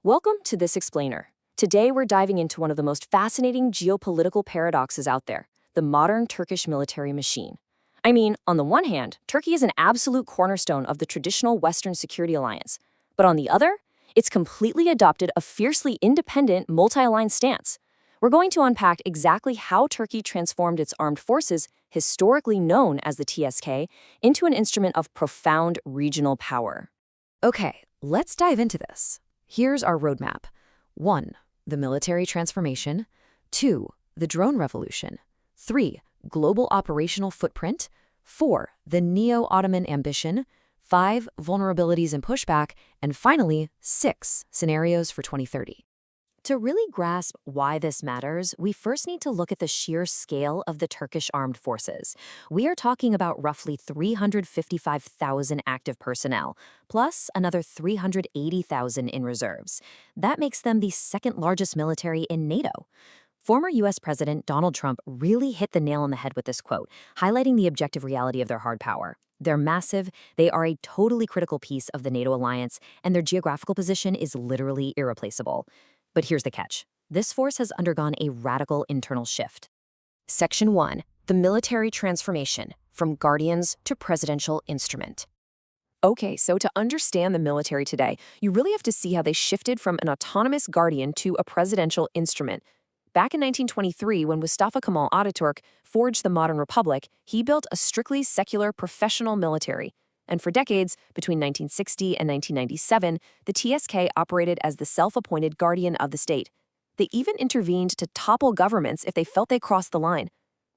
Welcome to This Explainer. Today we're diving into one of the most fascinating geopolitical paradoxes out there, the modern Turkish military machine. I mean, on the one hand, Turkey is an absolute cornerstone of the traditional Western security alliance. But on the other, it's completely adopted a fiercely independent, multi-aligned stance. We're going to unpack exactly how Turkey transformed its armed forces, historically known as the TSK, into an instrument of profound regional power. Okay, let's dive into this. Here's our roadmap. 1. The military transformation. 2. The drone revolution. 3. Global operational footprint. 4. The neo-Ottoman ambition. 5. Vulnerabilities and pushback. And finally, 6. Scenarios for 2030. To really grasp why this matters, we first need to look at the sheer scale of the Turkish armed forces. We are talking about roughly 355,000 active personnel, plus another 380,000 in reserves. That makes them the second largest military in NATO. Former U.S. President Donald Trump really hit the nail on the head with this quote, highlighting the objective reality of their hard power. They're massive, they are a totally critical piece of the NATO alliance, and their geographical position is literally irreplaceable. But here's the catch. This force has undergone a radical internal shift. Section 1. The military transformation, from guardians to presidential instrument. Okay, so to understand the military today, you really have to see how they shifted from an autonomous guardian to a presidential instrument. Back in 1923, when Mustafa Kemal Ataturk forged the modern republic, he built a strictly secular professional military. And for decades, between 1960 and 1997, the TSK operated as the self-appointed guardian of the state. They even intervened to topple governments if they felt they crossed the line.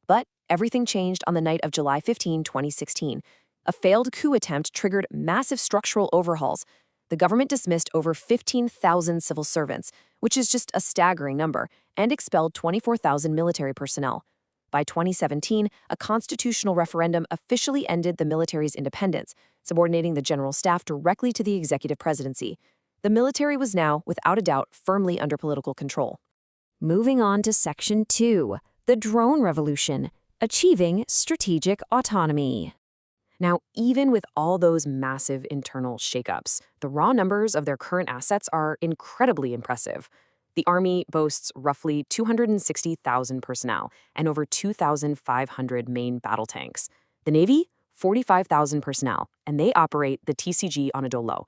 But everything changed on the night of July 15, 2016. A failed coup attempt triggered massive structural overhauls. The government dismissed over 15,000 civil servants, which is just a staggering number, and expelled 24,000 military personnel. By 2017, a constitutional referendum officially ended the military's independence, subordinating the general staff directly to the executive presidency. The military was now, without a doubt, firmly under political control. Moving on to Section 2, the drone revolution, achieving strategic autonomy. Now, even with all those massive internal shakeups, the raw numbers of their current assets are incredibly impressive. The Army boasts roughly 260,000 personnel and over 2,500 main battle tanks. The Navy, 45,000 personnel, and they operate the TCG Anadolu.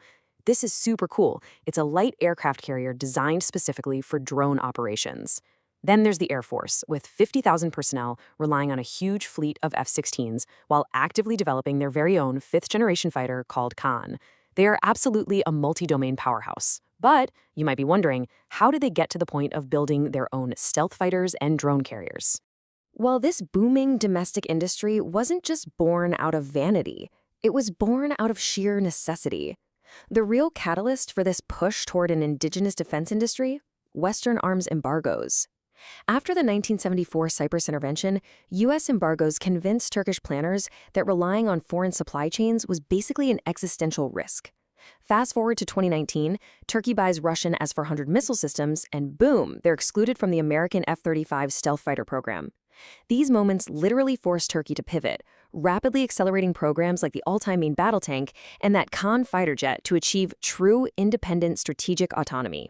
This is super cool. It's a light aircraft carrier designed specifically for drone operations. Then there's the Air Force, with 50,000 personnel relying on a huge fleet of F-16s while actively developing their very own fifth-generation fighter called Khan. They are absolutely a multi-domain powerhouse. But you might be wondering, how did they get to the point of building their own stealth fighters and drone carriers? Well, this booming domestic industry wasn't just born out of vanity. It was born out of sheer necessity. The real catalyst for this push toward an indigenous defense industry? Western arms embargoes. After the 1974 Cyprus intervention, U.S. embargoes convinced Turkish planners that relying on foreign supply chains was basically an existential risk. Fast forward to 2019, Turkey buys Russian S-400 missile systems, and boom, they're excluded from the American F-35 stealth fighter program. These moments literally forced Turkey to pivot, rapidly accelerating programs like the all-time main battle tank and that Khan fighter jet to achieve true independent strategic autonomy.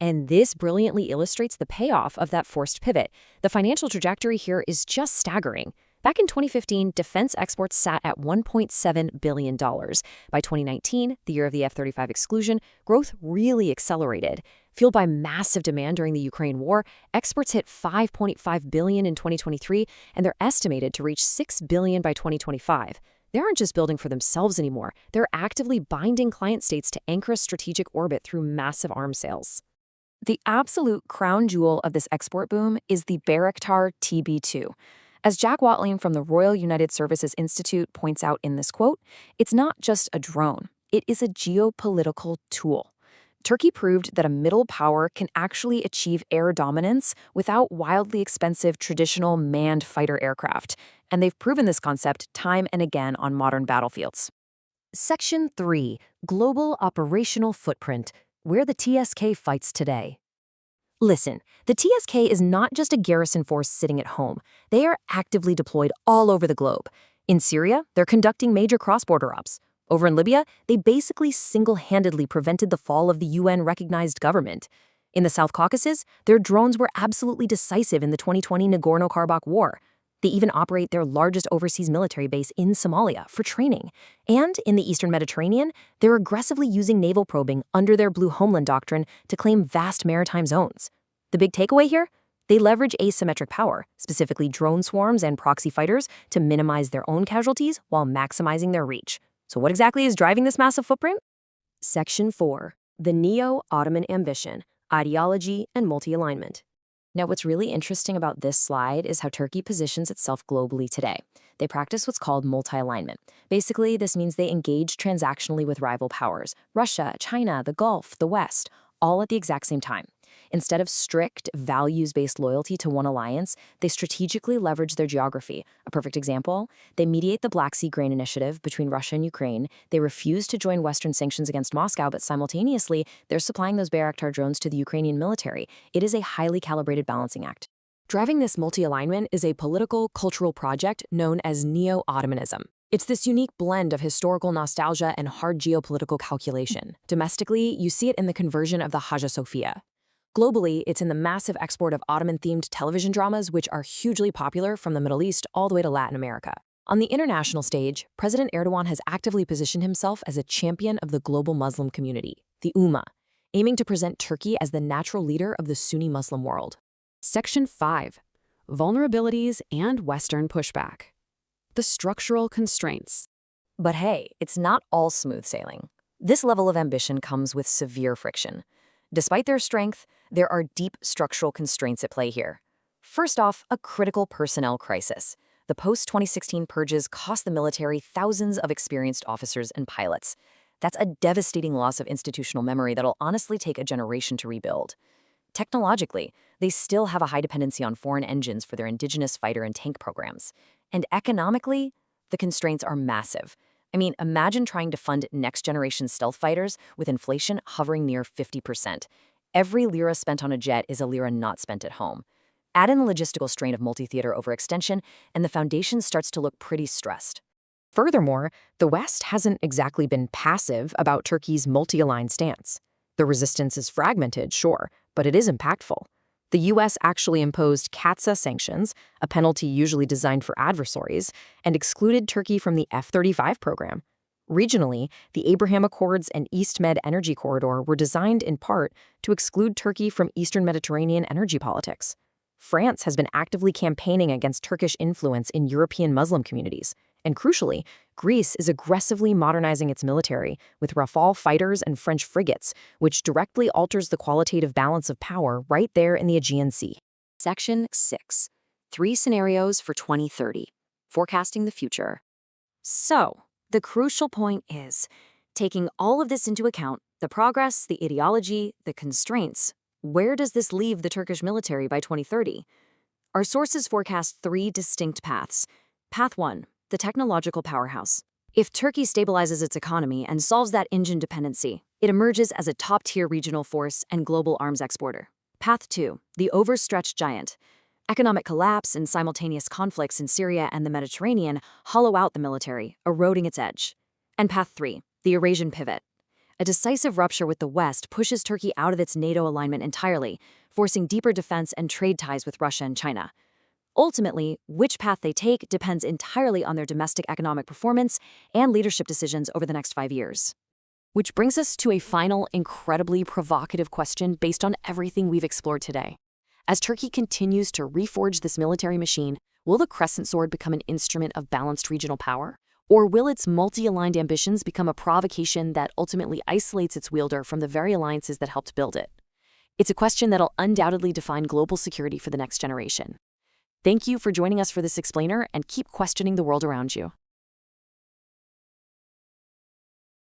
And this brilliantly illustrates the payoff of that forced pivot. The financial trajectory here is just staggering. Back in 2015, defense exports sat at $1.7 billion. By 2019, the year of the F-35 exclusion, growth really accelerated. Fueled by massive demand during the Ukraine war, exports hit $5.5 billion in 2023, and they're estimated to reach $6 billion by 2025. They aren't just building for themselves anymore. They're actively binding client states to anchor a strategic orbit through massive arms sales. The absolute crown jewel of this export boom is the Bayraktar TB2. As Jack Watling from the Royal United Services Institute points out in this quote, it's not just a drone, it is a geopolitical tool. Turkey proved that a middle power can actually achieve air dominance without wildly expensive traditional manned fighter aircraft, and they've proven this concept time and again on modern battlefields. Section 3. Global operational footprint, where the TSK fights today. Listen, the TSK is not just a garrison force sitting at home. They are actively deployed all over the globe. In Syria, they're conducting major cross-border ops. Over in Libya, they basically single-handedly prevented the fall of the UN-recognized government. In the South Caucasus, their drones were absolutely decisive in the 2020 Nagorno-Karabakh war. They even operate their largest overseas military base in Somalia for training. And in the Eastern Mediterranean, they're aggressively using naval probing under their Blue Homeland Doctrine to claim vast maritime zones. The big takeaway here? They leverage asymmetric power, specifically drone swarms and proxy fighters, to minimize their own casualties while maximizing their reach. So what exactly is driving this massive footprint? Section 4. The Neo-Ottoman Ambition, Ideology and Multi-Alignment. Now, what's really interesting about this slide is how Turkey positions itself globally today. They practice what's called multi-alignment. Basically, this means they engage transactionally with rival powers, Russia, China, the Gulf, the West, all at the exact same time. Instead of strict, values-based loyalty to one alliance, they strategically leverage their geography. A perfect example, they mediate the Black Sea Grain Initiative between Russia and Ukraine. They refuse to join Western sanctions against Moscow, but simultaneously, they're supplying those Bayraktar drones to the Ukrainian military. It is a highly calibrated balancing act. Driving this multi-alignment is a political, cultural project known as Neo-Ottomanism. It's this unique blend of historical nostalgia and hard geopolitical calculation. Domestically, you see it in the conversion of the Hagia Sophia. Globally, it's in the massive export of Ottoman-themed television dramas, which are hugely popular from the Middle East all the way to Latin America. On the international stage, President Erdogan has actively positioned himself as a champion of the global Muslim community, the Ummah, aiming to present Turkey as the natural leader of the Sunni Muslim world. Section 5. Vulnerabilities and Western pushback. The structural constraints. But hey, it's not all smooth sailing. This level of ambition comes with severe friction. Despite their strength, there are deep structural constraints at play here. First off, a critical personnel crisis. The post-2016 purges cost the military thousands of experienced officers and pilots. That's a devastating loss of institutional memory that'll honestly take a generation to rebuild. Technologically, they still have a high dependency on foreign engines for their indigenous fighter and tank programs. And economically, the constraints are massive. I mean, imagine trying to fund next-generation stealth fighters with inflation hovering near 50%. Every lira spent on a jet is a lira not spent at home. Add in the logistical strain of multi-theater overextension, and the foundation starts to look pretty stressed. Furthermore, the West hasn't exactly been passive about Turkey's multi-aligned stance. The resistance is fragmented, sure, but it is impactful. The U.S. actually imposed CAATSA sanctions, a penalty usually designed for adversaries, and excluded Turkey from the F-35 program. Regionally, the Abraham Accords and East Med Energy Corridor were designed in part to exclude Turkey from Eastern Mediterranean energy politics. France has been actively campaigning against Turkish influence in European Muslim communities. And crucially, Greece is aggressively modernizing its military with Rafale fighters and French frigates, which directly alters the qualitative balance of power right there in the Aegean Sea. Section 6. 3 scenarios for 2030. Forecasting the future. So, the crucial point is, taking all of this into account, the progress, the ideology, the constraints, where does this leave the Turkish military by 2030? Our sources forecast 3 distinct paths. Path 1. The technological powerhouse. If Turkey stabilizes its economy and solves that engine dependency, it emerges as a top-tier regional force and global arms exporter. Path 2. The overstretched giant. Economic collapse and simultaneous conflicts in Syria and the Mediterranean hollow out the military, eroding its edge. And Path 3. The Eurasian pivot. A decisive rupture with the West pushes Turkey out of its NATO alignment entirely, forcing deeper defense and trade ties with Russia and China. Ultimately, which path they take depends entirely on their domestic economic performance and leadership decisions over the next 5 years. Which brings us to a final, incredibly provocative question based on everything we've explored today. As Turkey continues to reforge this military machine, will the Crescent Sword become an instrument of balanced regional power? Or will its multi-aligned ambitions become a provocation that ultimately isolates its wielder from the very alliances that helped build it? It's a question that'll undoubtedly define global security for the next generation. Thank you for joining us for this explainer, and keep questioning the world around you.